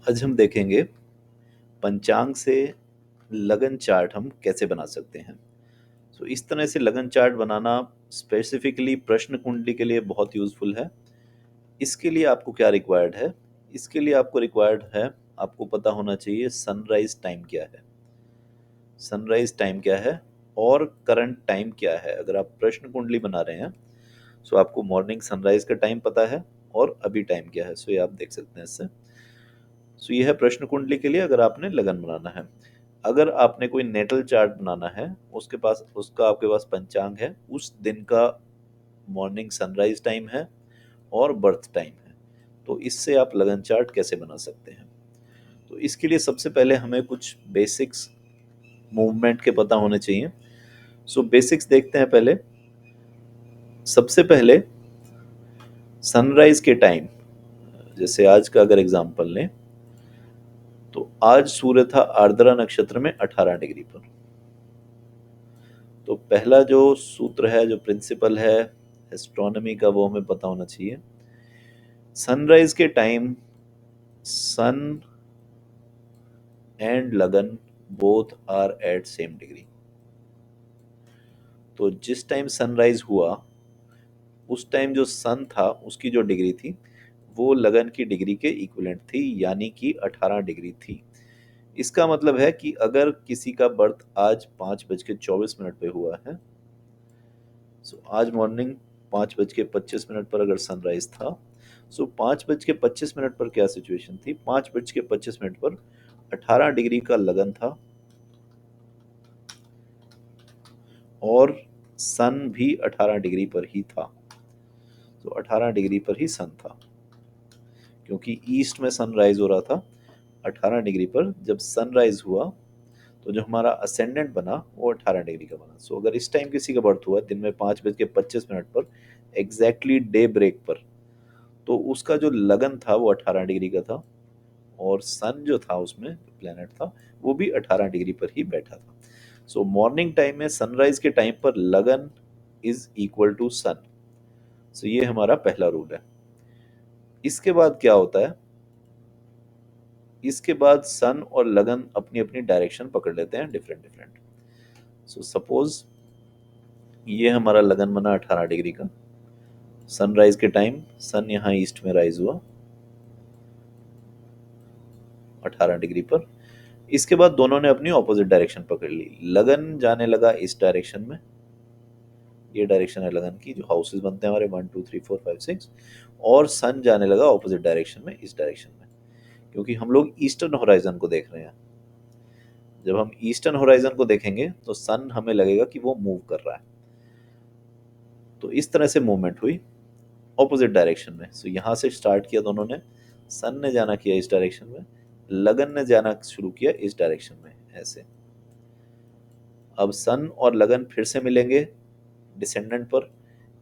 आज हम देखेंगे पंचांग से लगन चार्ट हम कैसे बना सकते हैं। इस तरह से लगन चार्ट बनाना स्पेसिफिकली प्रश्न कुंडली के लिए बहुत यूज़फुल है। इसके लिए आपको क्या रिक्वायर्ड है? इसके लिए आपको रिक्वायर्ड है, आपको पता होना चाहिए सनराइज टाइम क्या है, सनराइज टाइम क्या है और करंट टाइम क्या है। अगर आप प्रश्न कुंडली बना रहे हैं सो आपको मॉर्निंग सनराइज का टाइम पता है और अभी टाइम क्या है। ये आप देख सकते हैं इससे। यह है प्रश्न कुंडली के लिए अगर आपने लगन बनाना है। अगर आपने कोई नेटल चार्ट बनाना है, उसके पास उसका आपके पास पंचांग है, उस दिन का मॉर्निंग सनराइज टाइम है और बर्थ टाइम है, तो इससे आप लगन चार्ट कैसे बना सकते हैं। तो इसके लिए सबसे पहले हमें कुछ बेसिक्स मूवमेंट के पता होने चाहिए। बेसिक्स देखते हैं पहले। सबसे पहले सनराइज के टाइम, जैसे आज का अगर एग्जांपल लें तो आज सूर्य था आर्द्रा नक्षत्र में 18 डिग्री पर। तो पहला जो सूत्र है, जो प्रिंसिपल है एस्ट्रोनॉमी का, वो हमें पता होना चाहिए। सनराइज के टाइम सन एंड लगन both are at same degree. तो जिस टाइम सनराइज हुआ उस टाइम जो सन था उसकी जो डिग्री थी वो लगन की डिग्री के इक्विवेलेंट थी, यानी कि 18 डिग्री थी। इसका मतलब है कि अगर किसी का बर्थ आज 5:24 पे हुआ है, आज मॉर्निंग 5:25 पर अगर सनराइज था, 5:25 पर क्या सिचुएशन थी? 5:25 पर 18 डिग्री का लगन था और सन भी 18 डिग्री पर ही था। 18 डिग्री पर ही सन था, क्योंकि ईस्ट में सनराइज हो रहा था। 18 डिग्री पर जब सनराइज हुआ तो जो हमारा असेंडेंट बना वो 18 डिग्री का बना। अगर इस टाइम किसी का बर्थ हुआ दिन में 5:25 पर एग्जैक्टली डे ब्रेक पर, तो उसका जो लगन था वो 18 डिग्री का था और सन जो था उसमें प्लेनेट था वो भी 18 डिग्री पर ही बैठा था। मॉर्निंग टाइम में सनराइज के टाइम पर लगन इज इक्वल टू सन। ये हमारा पहला रूल है। इसके बाद क्या होता है? इसके बाद सन और लगन अपनी अपनी डायरेक्शन पकड़ लेते हैं डिफरेंट डिफरेंट। सपोज ये हमारा लगन बना 18 डिग्री का। सनराइज के टाइम सन यहाँ ईस्ट में राइज हुआ 18 डिग्री पर। इसके बाद दोनों ने अपनी ऑपोजिट डायरेक्शन पकड़ ली। लगन जाने लगा इस डायरेक्शन में, ये डायरेक्शन है लगन की, जो हाउसेस बनते हैं हमारे 1 2 3 4 5 6, और सन जाने लगा ऑपोजिट डायरेक्शन में, इस डायरेक्शन में, क्योंकि हम लोग ईस्टर्न होराइजन को देख रहे हैं। जब हम ईस्टर्न होराइजन को देखेंगे तो सन हमें लगेगा कि वो मूव कर रहा है। तो इस तरह से मूवमेंट हुई ऑपोजिट डायरेक्शन में। यहाँ से स्टार्ट किया दोनों ने, सन ने जाना किया इस डायरेक्शन में, लगन ने जाना शुरू किया इस डायरेक्शन में, ऐसे। अब सन और लगन फिर से मिलेंगे डिसेंडेंट पर।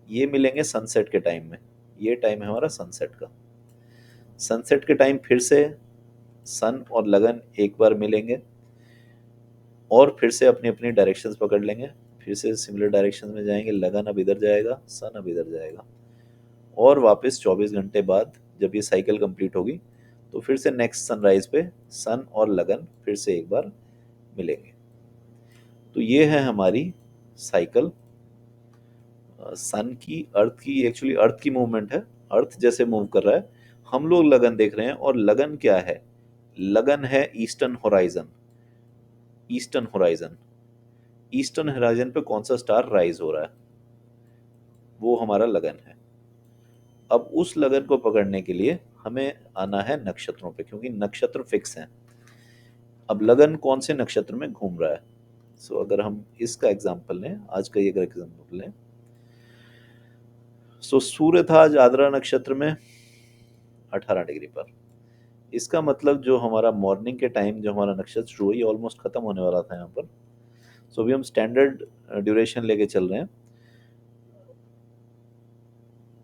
ये मिलेंगे सनसेट के टाइम में। ये टाइम है हमारा सनसेट का। सनसेट के टाइम फिर से सन और लगन एक बार मिलेंगे और फिर से अपनी अपनी डायरेक्शंस पकड़ लेंगे, फिर से सिमिलर डायरेक्शन में जाएंगे। लगन अब इधर जाएगा, सन अब इधर जाएगा, और वापस 24 घंटे बाद जब ये साइकिल कंप्लीट होगी तो फिर से नेक्स्ट सनराइज पे सन और लगन फिर से एक बार मिलेंगे। तो ये है हमारी साइकिल सन की, अर्थ की। एक्चुअली अर्थ की मूवमेंट है, अर्थ जैसे मूव कर रहा है, हम लोग लगन देख रहे हैं। और लगन क्या है? लगन है eastern horizon. Eastern horizon, eastern horizon पे कौन सा स्टार राइज हो रहा है, वो हमारा लगन है। अब उस लगन को पकड़ने के लिए हमें आना है नक्षत्रों पे, क्योंकि नक्षत्र फिक्स हैं। अब लगन कौन से नक्षत्र में घूम रहा है? अगर हम इसका एग्जांपल लें, आज का ये अगर एग्जांपल लें, सूर्य था आज आद्रा नक्षत्र में 18 डिग्री पर। इसका मतलब जो हमारा मॉर्निंग के टाइम जो हमारा नक्षत्र शुरू हुआ, ये ऑलमोस्ट खत्म होने वाला था यहाँ पर। अभी हम स्टैंडर्ड ड्यूरेशन लेके चल रहे हैं।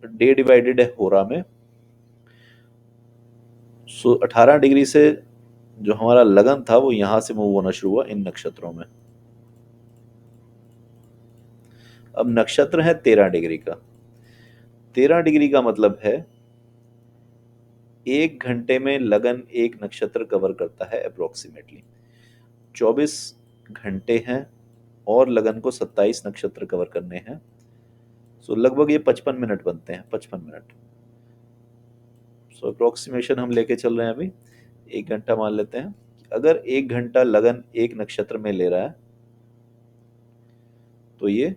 डे डिवाइडेड है होरा में। 18 डिग्री से जो हमारा लगन था वो यहां से मूव होना शुरू हुआ इन नक्षत्रों में। अब नक्षत्र है 13 डिग्री का। 13 डिग्री का मतलब है 1 घंटे में लगन एक नक्षत्र कवर करता है अप्रोक्सीमेटली। 24 घंटे हैं और लगन को 27 नक्षत्र कवर करने हैं। सो लगभग ये 55 मिनट बनते हैं, 55 मिनट। सो अप्रोक्सीमेशन हम लेके चल रहे हैं अभी, 1 घंटा मान लेते हैं। अगर 1 घंटा लगन एक नक्षत्र में ले रहा है तो ये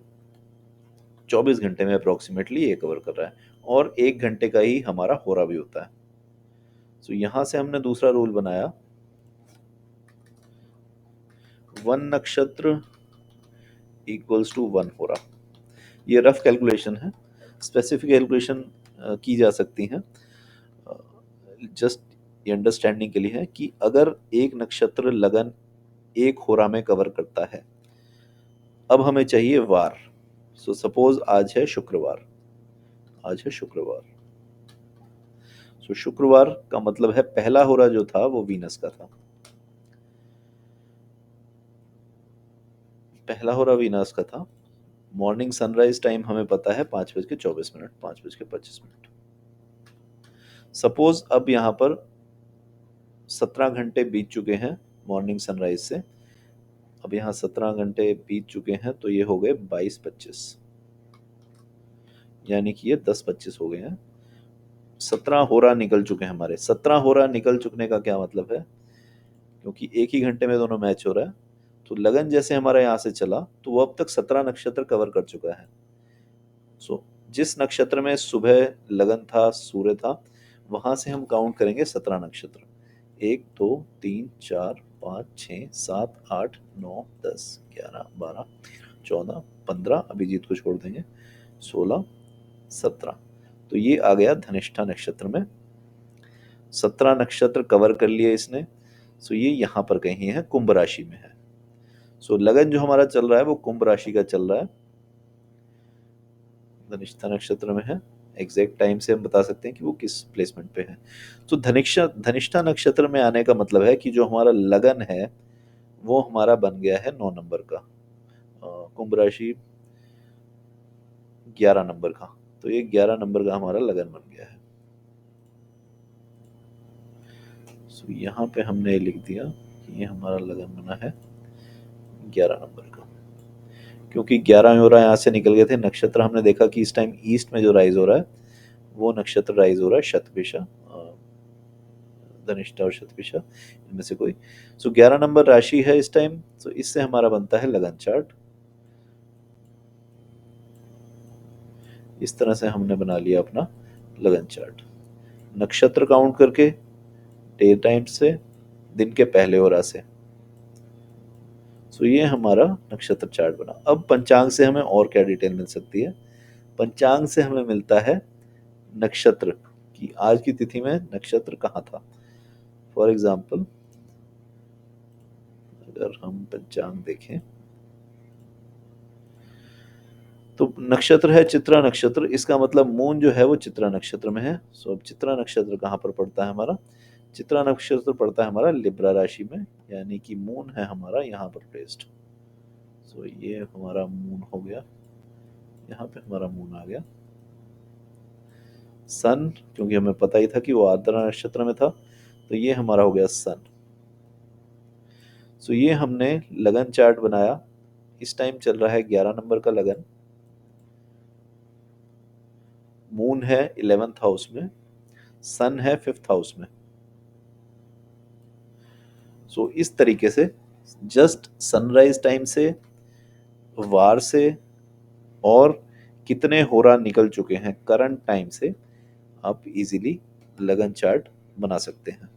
24 घंटे में अप्रोक्सीमेटली ये कवर कर रहा है, और 1 घंटे का ही हमारा होरा भी होता है। सो यहां से हमने दूसरा रूल बनाया, 1 नक्षत्र इक्वल्स टू 1 होरा। ये रफ कैलकुलेशन है, स्पेसिफिक कैलकुलेशन की जा सकती है। जस्ट ये अंडरस्टैंडिंग के लिए है कि अगर एक नक्षत्र लगन एक होरा में कवर करता है, अब हमें चाहिए वार। सो सपोज आज है शुक्रवार, आज है शुक्रवार। सो शुक्रवार का मतलब है पहला होरा जो था वो वीनस का था, पहला होरा वीनस का था। मॉर्निंग सनराइज टाइम हमें पता है 5:24, 5:25। सपोज अब यहाँ पर 17 घंटे बीत चुके हैं मॉर्निंग सनराइज से। अब यहाँ 17 घंटे बीत चुके हैं तो ये हो गए 22:25, यानी कि ये 10:25 हो गए हैं। 17 होरा निकल चुके हैं हमारे। 17 होरा निकल चुकने का क्या मतलब है, क्योंकि एक ही घंटे में दोनों मैच हो रहा है, तो लगन जैसे हमारा यहाँ से चला तो वो अब तक 17 नक्षत्र कवर कर चुका है। सो जिस नक्षत्र में सुबह लगन था, सूर्य था, वहां से हम काउंट करेंगे 17 नक्षत्र। 1 2 3 4 5 6 7 8 9 10 11 12 14 15, अभिजीत को छोड़ देंगे, 16 17। तो ये आ गया धनिष्ठा नक्षत्र में। 17 नक्षत्र कवर कर लिए इसने। सो ये यहाँ पर कहीं है, कुंभ राशि में है। सो लगन जो हमारा चल रहा है वो कुंभ राशि का चल रहा है, धनिष्ठा नक्षत्र में है। एग्जैक्ट टाइम से हम बता सकते हैं कि वो किस प्लेसमेंट पे है। तो धनिष्ठा नक्षत्र में आने का मतलब है कि जो हमारा लगन है वो हमारा बन गया है 9 नंबर का, कुंभ राशि 11 नंबर का। तो ये 11 नंबर का हमारा लगन बन गया है। सो यहाँ पे हमने लिख दिया कि ये हमारा लगन बना है 11 नंबर का, क्योंकि 11 हो रहा है यहाँ से निकल गए थे नक्षत्र। हमने देखा कि इस टाइम ईस्ट में जो राइज हो रहा है वो नक्षत्र राइज हो रहा है शतभिषा, धनिष्ठा और शतभिषा, इनमें से कोई। सो 11 नंबर राशि है इस टाइम। सो इससे हमारा बनता है लगन चार्ट। इस तरह से हमने बना लिया अपना लगन चार्ट, नक्षत्र काउंट करके, डे टाइम से, दिन के पहले होरा से। सो ये हमारा नक्षत्र चार्ट बना। अब पंचांग से हमें और क्या डिटेल मिल सकती है। पंचांग से हमें मिलता है नक्षत्र कि आज की तिथि में नक्षत्र कहाँ था। फॉर एग्जाम्पल अगर हम पंचांग देखें तो नक्षत्र है चित्रा नक्षत्र, इसका मतलब मून जो है वो चित्रा नक्षत्र में है। सो अब चित्रा नक्षत्र कहाँ पर पड़ता है हमारा, चित्रा नक्षत्र पड़ता है हमारा लिब्रा राशि में, यानी कि मून है हमारा यहाँ पर प्लेस्ड। सो ये हमारा मून हो गया, यहाँ पे हमारा मून आ गया। सन, क्योंकि हमें पता ही था कि वो आर्द्रा नक्षत्र में था, तो ये हमारा हो गया सन। सो ये हमने लगन चार्ट बनाया। इस टाइम चल रहा है 11 नंबर का लगन, मून है 11th हाउस में, सन है 5th हाउस में। सो इस तरीके से जस्ट सनराइज टाइम से, वार से, और कितने होरा निकल चुके हैं करंट टाइम से आप इजीली लगन चार्ट बना सकते हैं।